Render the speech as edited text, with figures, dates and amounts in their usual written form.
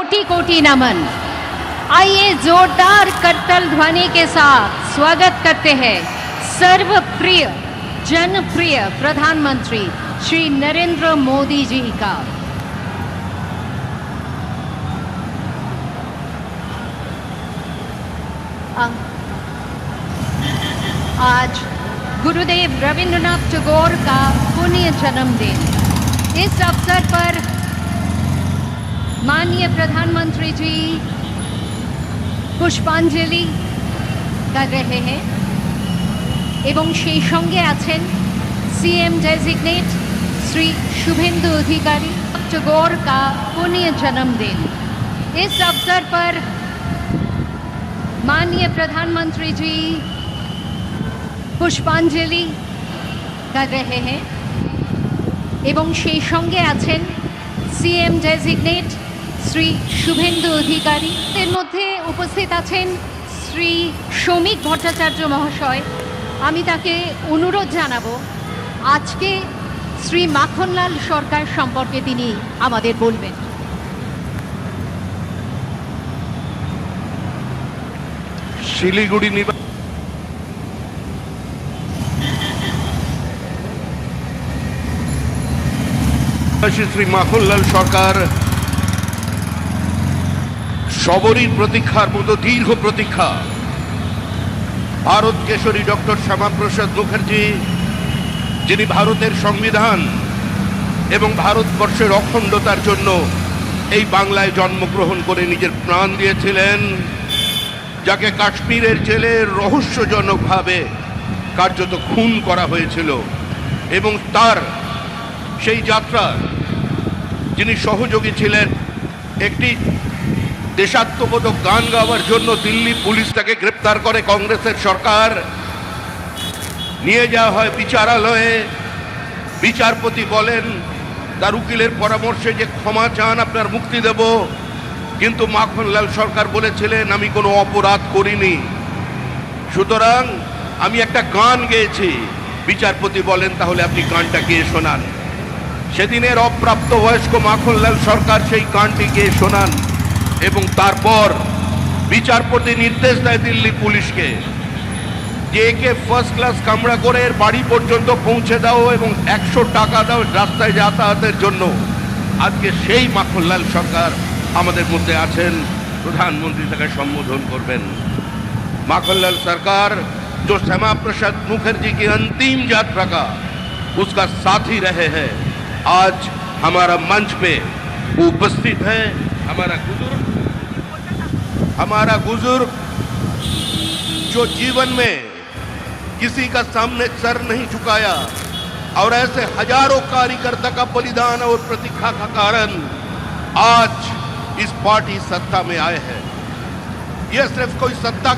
कोटि कोटि नमन। आइए जोरदार करतल ध्वनि के साथ स्वागत करते हैं सर्वप्रिय जनप्रिय प्रधानमंत्री श्री नरेंद्र मोदी जी का। आज गुरुदेव रविंद्रनाथ टैगोर का पुण्य जन्मदिन। इस अवसर पर माननीय प्रधानमंत्री जी पुष्पांजलि कर रहे हैं एवं সেই সঙ্গে আছেন सीएम डेजिग्नेट श्री शुभेंदु अधिकारी। टैगोर का पुण्य जन्मदिन। इस अवसर पर माननीय प्रधानमंत्री जी पुष्पांजलि कर रहे हैं एवं সেই সঙ্গে আছেন सीएम डेजिग्नेट श्री शुभेंदु अधिकारी। এর মধ্যে উপস্থিত আছেন শ্রী শ্রমিক ভট্টাচার্য মহাশয়। আমি তাকে অনুরোধ জানাবো আজকে শ্রী মাখনলাল সরকার সম্পর্কে তিনি আমাদের বলবেন। শিলিগুড়ি শ্রী মাখনলাল সরকার সবরই প্রতীক্ষার মতো দীর্ঘ প্রতীক্ষা। ভারত কেশরী ডক্টর শ্যামাপ্রসাদ মুখার্জি, যিনি ভারতের সংবিধান এবং ভারতবর্ষের অখণ্ডতার জন্য এই বাংলায় জন্মগ্রহণ করে নিজের প্রাণ দিয়েছিলেন, যাকে কাশ্মীরের জেলে রহস্যজনকভাবে কার্যত খুন করা হয়েছিল, এবং তার সেই যাত্রা যিনি সহযোগী ছিলেন। একটি দেশাত্মবোধক গান গাওয়ার জন্য দিল্লি পুলিশ তাকে গ্রেপ্তার করে, কংগ্রেসের সরকার নিয়ে যাওয়া হয় বিচারালয়ে। বিচারপতি বলেন তার উকিলের পরামর্শে যে ক্ষমা চান, আপনার মুক্তি দেব। কিন্তু মাখনলাল সরকার বলেছিলেন আমি কোনো অপরাধ করিনি, সুতরাং আমি একটা গান গেয়েছি। বিচারপতি বলেন তাহলে আপনি গানটা গেয়ে শোনান। সেদিনের অপ্রাপ্ত বয়স্ক মাখনলাল সরকার সেই গানটি গেয়ে শোনান এবং তারপর বিচারপতি নির্দেশ দেয় দিল্লি পুলিশকে যে একে ফার্স্ট ক্লাস কামরা করে এর বাড়ি পর্যন্ত পৌঁছে দাও এবং 100 টাকা দাও রাস্তায় যাতায়াতের জন্য। আজকে সেই মাখনলাল সরকার আমাদের মধ্যে আছেন, প্রধানমন্ত্রী তাকে সম্বোধন করবেন। माखनलाल सरकार जो श्यामा प्रसाद मुखर्जी की अंतिम यात्रा का उसका साथी रहे हैं, आज हमारा मंच पे उपस्थित है। हमारा बुजुर्ग जो जीवन में किसी का सामने सर नहीं झुकाया और ऐसे हजारों कार्यकर्ता का बलिदान और प्रतीक्षा का कारण आज इस पार्टी सत्ता में आए हैं। यह सिर्फ कोई सत्ता